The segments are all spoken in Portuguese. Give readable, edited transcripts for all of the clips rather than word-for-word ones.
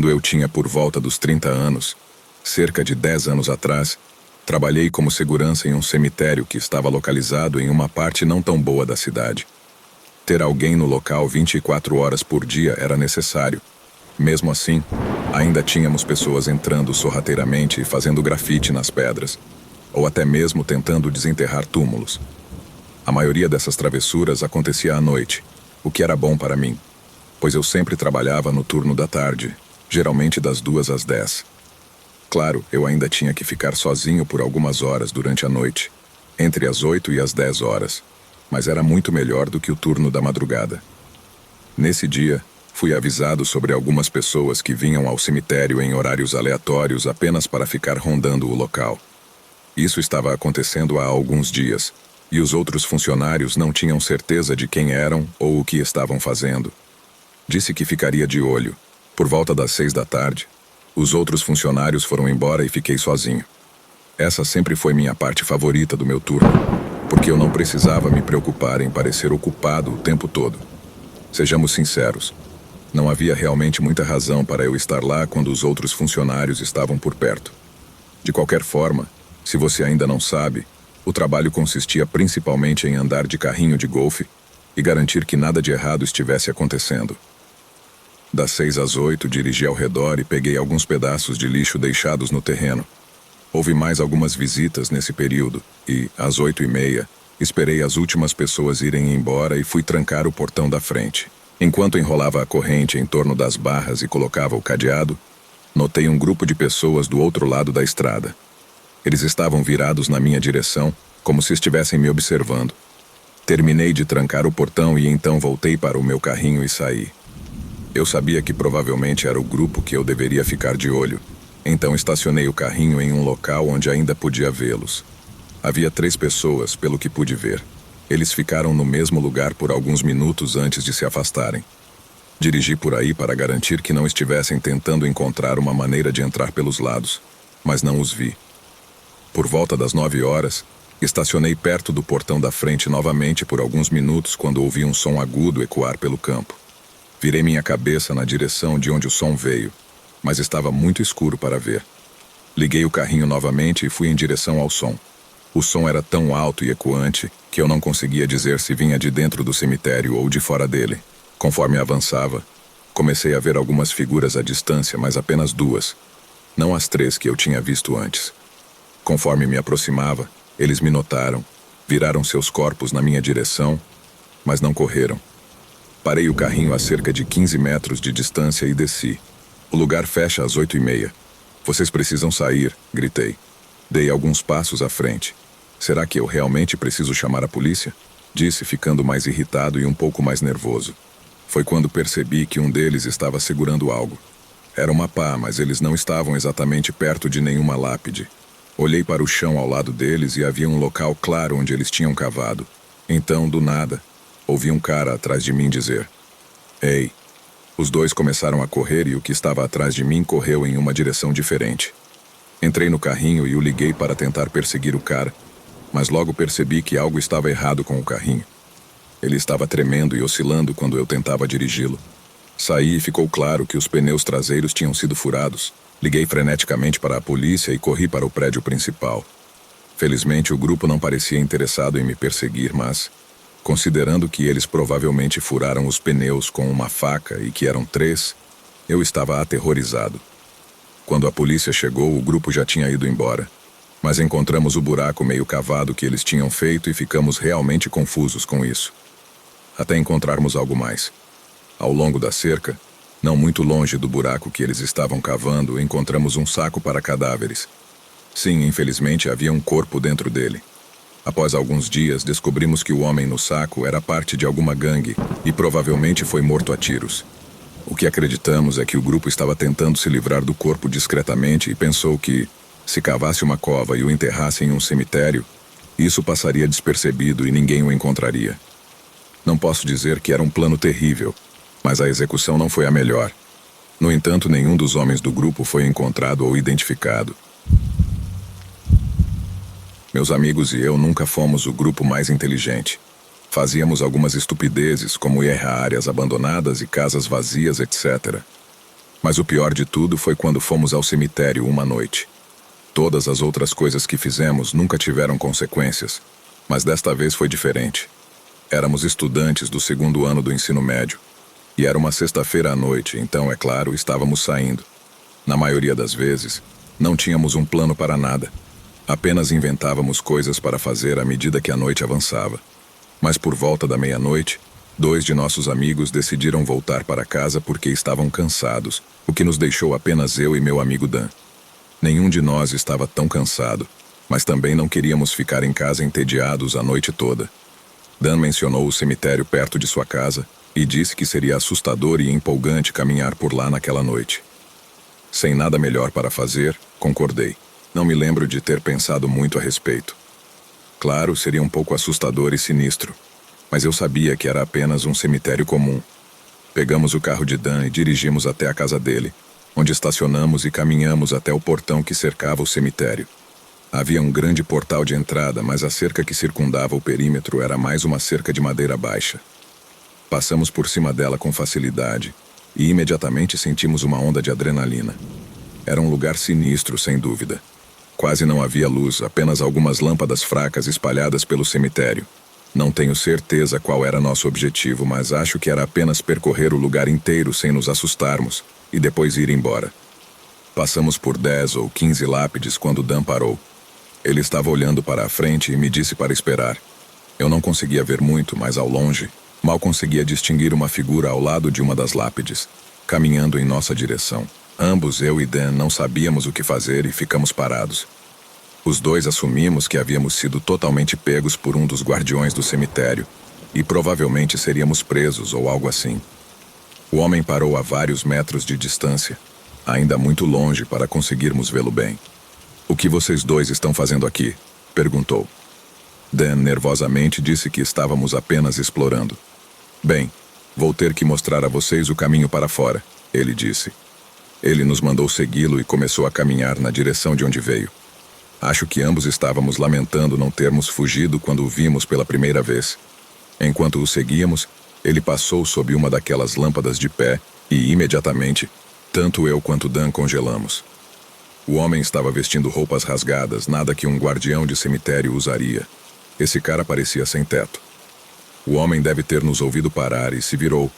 Quando eu tinha por volta dos 30 anos, cerca de 10 anos atrás, trabalhei como segurança em um cemitério que estava localizado em uma parte não tão boa da cidade. Ter alguém no local 24 horas por dia era necessário. Mesmo assim, ainda tínhamos pessoas entrando sorrateiramente e fazendo grafite nas pedras, ou até mesmo tentando desenterrar túmulos. A maioria dessas travessuras acontecia à noite, o que era bom para mim, pois eu sempre trabalhava no turno da tarde, geralmente das 2 às 10. Claro, eu ainda tinha que ficar sozinho por algumas horas durante a noite, entre as 8 e as 10 horas, mas era muito melhor do que o turno da madrugada. Nesse dia, fui avisado sobre algumas pessoas que vinham ao cemitério em horários aleatórios apenas para ficar rondando o local. Isso estava acontecendo há alguns dias, e os outros funcionários não tinham certeza de quem eram ou o que estavam fazendo. Disse que ficaria de olho. Por volta das 6 da tarde, os outros funcionários foram embora e fiquei sozinho. Essa sempre foi minha parte favorita do meu turno, porque eu não precisava me preocupar em parecer ocupado o tempo todo. Sejamos sinceros, não havia realmente muita razão para eu estar lá quando os outros funcionários estavam por perto. De qualquer forma, se você ainda não sabe, o trabalho consistia principalmente em andar de carrinho de golfe e garantir que nada de errado estivesse acontecendo. Das 6 às 8, dirigi ao redor e peguei alguns pedaços de lixo deixados no terreno. Houve mais algumas visitas nesse período e, às 8h30, esperei as últimas pessoas irem embora e fui trancar o portão da frente. Enquanto enrolava a corrente em torno das barras e colocava o cadeado, notei um grupo de pessoas do outro lado da estrada. Eles estavam virados na minha direção, como se estivessem me observando. Terminei de trancar o portão e então voltei para o meu carrinho e saí. Eu sabia que provavelmente era o grupo que eu deveria ficar de olho, então estacionei o carrinho em um local onde ainda podia vê-los. Havia 3 pessoas, pelo que pude ver. Eles ficaram no mesmo lugar por alguns minutos antes de se afastarem. Dirigi por aí para garantir que não estivessem tentando encontrar uma maneira de entrar pelos lados, mas não os vi. Por volta das 9 horas, estacionei perto do portão da frente novamente por alguns minutos quando ouvi um som agudo ecoar pelo campo. Virei minha cabeça na direção de onde o som veio, mas estava muito escuro para ver. Liguei o carrinho novamente e fui em direção ao som. O som era tão alto e ecoante que eu não conseguia dizer se vinha de dentro do cemitério ou de fora dele. Conforme avançava, comecei a ver algumas figuras à distância, mas apenas 2, não as 3 que eu tinha visto antes. Conforme me aproximava, eles me notaram, viraram seus corpos na minha direção, mas não correram. Parei o carrinho a cerca de 15 metros de distância e desci. O lugar fecha às 8h30. Vocês precisam sair, gritei. Dei alguns passos à frente. Será que eu realmente preciso chamar a polícia? Disse, ficando mais irritado e um pouco mais nervoso. Foi quando percebi que um deles estava segurando algo. Era uma pá, mas eles não estavam exatamente perto de nenhuma lápide. Olhei para o chão ao lado deles e havia um local claro onde eles tinham cavado. Então, do nada, ouvi um cara atrás de mim dizer: "Ei!" Os 2 começaram a correr e o que estava atrás de mim correu em uma direção diferente. Entrei no carrinho e o liguei para tentar perseguir o cara, mas logo percebi que algo estava errado com o carrinho. Ele estava tremendo e oscilando quando eu tentava dirigi-lo. Saí e ficou claro que os pneus traseiros tinham sido furados. Liguei freneticamente para a polícia e corri para o prédio principal. Felizmente, o grupo não parecia interessado em me perseguir, mas, considerando que eles provavelmente furaram os pneus com uma faca e que eram 3, eu estava aterrorizado. Quando a polícia chegou, o grupo já tinha ido embora. Mas encontramos o buraco meio cavado que eles tinham feito e ficamos realmente confusos com isso. Até encontrarmos algo mais. Ao longo da cerca, não muito longe do buraco que eles estavam cavando, encontramos um saco para cadáveres. Sim, infelizmente havia um corpo dentro dele. Após alguns dias, descobrimos que o homem no saco era parte de alguma gangue e provavelmente foi morto a tiros. O que acreditamos é que o grupo estava tentando se livrar do corpo discretamente e pensou que, se cavasse uma cova e o enterrasse em um cemitério, isso passaria despercebido e ninguém o encontraria. Não posso dizer que era um plano terrível, mas a execução não foi a melhor. No entanto, nenhum dos homens do grupo foi encontrado ou identificado. Meus amigos e eu nunca fomos o grupo mais inteligente. Fazíamos algumas estupidezes, como ir a áreas abandonadas e casas vazias, etc. Mas o pior de tudo foi quando fomos ao cemitério uma noite. Todas as outras coisas que fizemos nunca tiveram consequências, mas desta vez foi diferente. Éramos estudantes do segundo ano do ensino médio, e era uma sexta-feira à noite, então, é claro, estávamos saindo. Na maioria das vezes, não tínhamos um plano para nada. Apenas inventávamos coisas para fazer à medida que a noite avançava. Mas por volta da meia-noite, 2 de nossos amigos decidiram voltar para casa porque estavam cansados, o que nos deixou apenas eu e meu amigo Dan. Nenhum de nós estava tão cansado, mas também não queríamos ficar em casa entediados a noite toda. Dan mencionou o cemitério perto de sua casa e disse que seria assustador e empolgante caminhar por lá naquela noite. Sem nada melhor para fazer, concordei. Não me lembro de ter pensado muito a respeito. Claro, seria um pouco assustador e sinistro, mas eu sabia que era apenas um cemitério comum. Pegamos o carro de Dan e dirigimos até a casa dele, onde estacionamos e caminhamos até o portão que cercava o cemitério. Havia um grande portal de entrada, mas a cerca que circundava o perímetro era mais uma cerca de madeira baixa. Passamos por cima dela com facilidade e imediatamente sentimos uma onda de adrenalina. Era um lugar sinistro, sem dúvida. Quase não havia luz, apenas algumas lâmpadas fracas espalhadas pelo cemitério. Não tenho certeza qual era nosso objetivo, mas acho que era apenas percorrer o lugar inteiro sem nos assustarmos e depois ir embora. Passamos por 10 ou 15 lápides quando Dan parou. Ele estava olhando para a frente e me disse para esperar. Eu não conseguia ver muito, mas ao longe, mal conseguia distinguir uma figura ao lado de uma das lápides, caminhando em nossa direção. Ambos, eu e Dan, não sabíamos o que fazer e ficamos parados. Os dois assumimos que havíamos sido totalmente pegos por um dos guardiões do cemitério e provavelmente seríamos presos ou algo assim. O homem parou a vários metros de distância, ainda muito longe para conseguirmos vê-lo bem. "O que vocês dois estão fazendo aqui?" perguntou. Dan nervosamente disse que estávamos apenas explorando. "Bem, vou ter que mostrar a vocês o caminho para fora", ele disse. Ele nos mandou segui-lo e começou a caminhar na direção de onde veio. Acho que ambos estávamos lamentando não termos fugido quando o vimos pela primeira vez. Enquanto o seguíamos, ele passou sob uma daquelas lâmpadas de pé e, imediatamente, tanto eu quanto Dan congelamos. O homem estava vestindo roupas rasgadas, nada que um guardião de cemitério usaria. Esse cara parecia sem teto. O homem deve ter nos ouvido parar e se virou,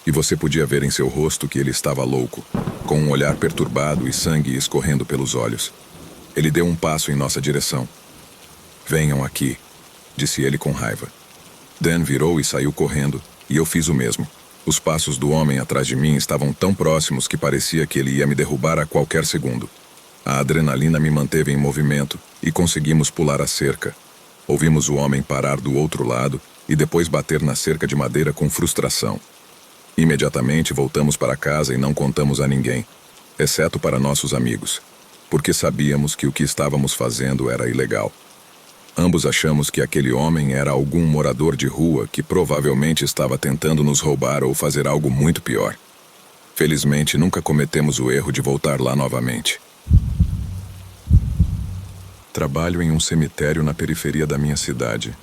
e você podia ver em seu rosto que ele estava louco, com um olhar perturbado e sangue escorrendo pelos olhos. Ele deu um passo em nossa direção. "Venham aqui", disse ele com raiva. Dan virou e saiu correndo, e eu fiz o mesmo. Os passos do homem atrás de mim estavam tão próximos que parecia que ele ia me derrubar a qualquer segundo. A adrenalina me manteve em movimento e conseguimos pular a cerca. Ouvimos o homem parar do outro lado e depois bater na cerca de madeira com frustração. Imediatamente voltamos para casa e não contamos a ninguém, exceto para nossos amigos, porque sabíamos que o que estávamos fazendo era ilegal. Ambos achamos que aquele homem era algum morador de rua que provavelmente estava tentando nos roubar ou fazer algo muito pior. Felizmente, nunca cometemos o erro de voltar lá novamente. Trabalho em um cemitério na periferia da minha cidade.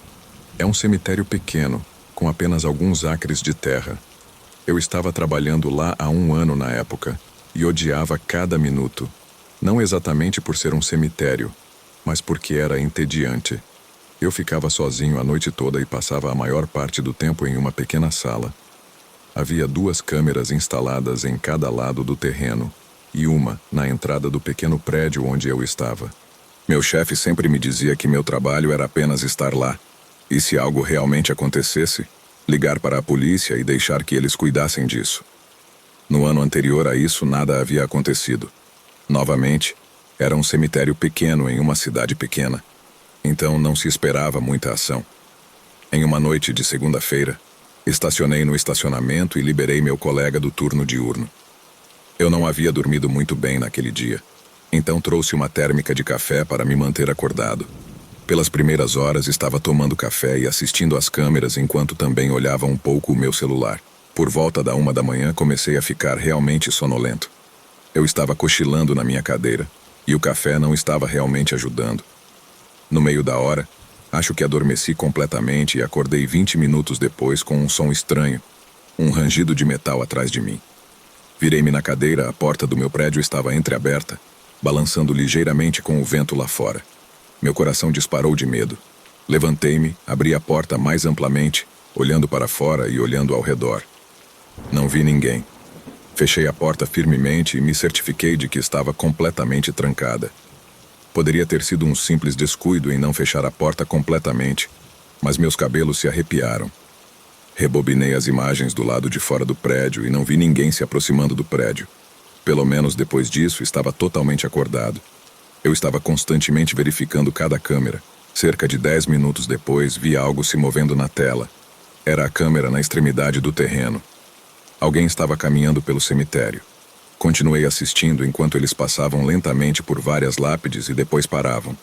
É um cemitério pequeno, com apenas alguns acres de terra. Eu estava trabalhando lá há 1 ano na época, e odiava cada minuto. Não exatamente por ser um cemitério, mas porque era entediante. Eu ficava sozinho a noite toda e passava a maior parte do tempo em uma pequena sala. Havia 2 câmeras instaladas em cada lado do terreno, e uma na entrada do pequeno prédio onde eu estava. Meu chefe sempre me dizia que meu trabalho era apenas estar lá, e se algo realmente acontecesse, ligar para a polícia e deixar que eles cuidassem disso. No ano anterior a isso, nada havia acontecido. Novamente, era um cemitério pequeno em uma cidade pequena, então não se esperava muita ação. Em uma noite de segunda-feira, estacionei no estacionamento e liberei meu colega do turno diurno. Eu não havia dormido muito bem naquele dia, então trouxe uma térmica de café para me manter acordado. Pelas primeiras horas estava tomando café e assistindo às câmeras enquanto também olhava um pouco o meu celular. Por volta da 1 da manhã comecei a ficar realmente sonolento. Eu estava cochilando na minha cadeira, e o café não estava realmente ajudando. No meio da hora, acho que adormeci completamente e acordei 20 minutos depois com um som estranho, um rangido de metal atrás de mim. Virei-me na cadeira, a porta do meu prédio estava entreaberta, balançando ligeiramente com o vento lá fora. Meu coração disparou de medo. Levantei-me, abri a porta mais amplamente, olhando para fora e olhando ao redor. Não vi ninguém. Fechei a porta firmemente e me certifiquei de que estava completamente trancada. Poderia ter sido um simples descuido em não fechar a porta completamente, mas meus cabelos se arrepiaram. Rebobinei as imagens do lado de fora do prédio e não vi ninguém se aproximando do prédio. Pelo menos depois disso, estava totalmente acordado. Eu estava constantemente verificando cada câmera. Cerca de 10 minutos depois, vi algo se movendo na tela. Era a câmera na extremidade do terreno. Alguém estava caminhando pelo cemitério. Continuei assistindo enquanto eles passavam lentamente por várias lápides e depois paravam.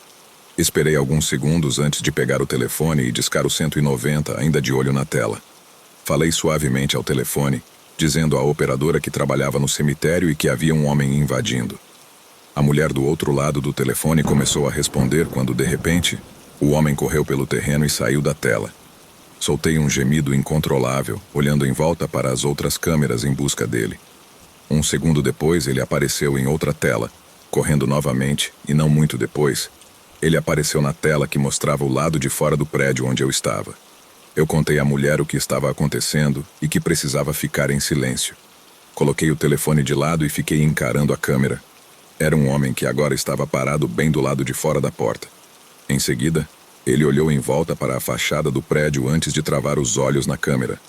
Esperei alguns segundos antes de pegar o telefone e discar o 190, ainda de olho na tela. Falei suavemente ao telefone, dizendo à operadora que trabalhava no cemitério e que havia um homem invadindo. A mulher do outro lado do telefone começou a responder quando, de repente, o homem correu pelo terreno e saiu da tela. Soltei um gemido incontrolável, olhando em volta para as outras câmeras em busca dele. Um segundo depois, ele apareceu em outra tela, correndo novamente, e não muito depois, ele apareceu na tela que mostrava o lado de fora do prédio onde eu estava. Eu contei à mulher o que estava acontecendo e que precisava ficar em silêncio. Coloquei o telefone de lado e fiquei encarando a câmera. Era um homem que agora estava parado bem do lado de fora da porta. Em seguida, ele olhou em volta para a fachada do prédio antes de travar os olhos na câmera.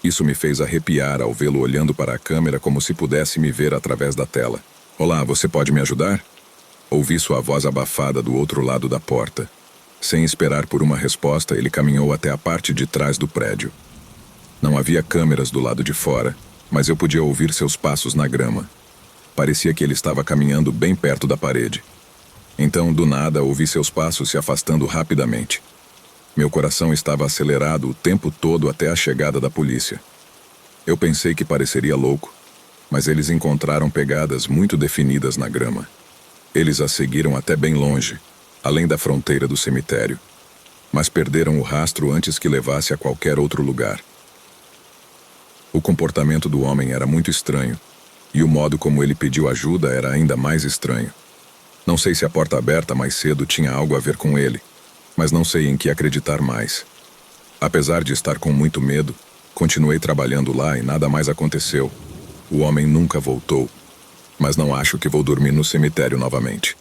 Isso me fez arrepiar ao vê-lo olhando para a câmera como se pudesse me ver através da tela. "Olá, você pode me ajudar?" Ouvi sua voz abafada do outro lado da porta. Sem esperar por uma resposta, ele caminhou até a parte de trás do prédio. Não havia câmeras do lado de fora, mas eu podia ouvir seus passos na grama. Parecia que ele estava caminhando bem perto da parede. Então, do nada, ouvi seus passos se afastando rapidamente. Meu coração estava acelerado o tempo todo até a chegada da polícia. Eu pensei que pareceria louco, mas eles encontraram pegadas muito definidas na grama. Eles a seguiram até bem longe, além da fronteira do cemitério, mas perderam o rastro antes que levasse a qualquer outro lugar. O comportamento do homem era muito estranho, e o modo como ele pediu ajuda era ainda mais estranho. Não sei se a porta aberta mais cedo tinha algo a ver com ele, mas não sei em que acreditar mais. Apesar de estar com muito medo, continuei trabalhando lá e nada mais aconteceu. O homem nunca voltou, mas não acho que vou dormir no cemitério novamente.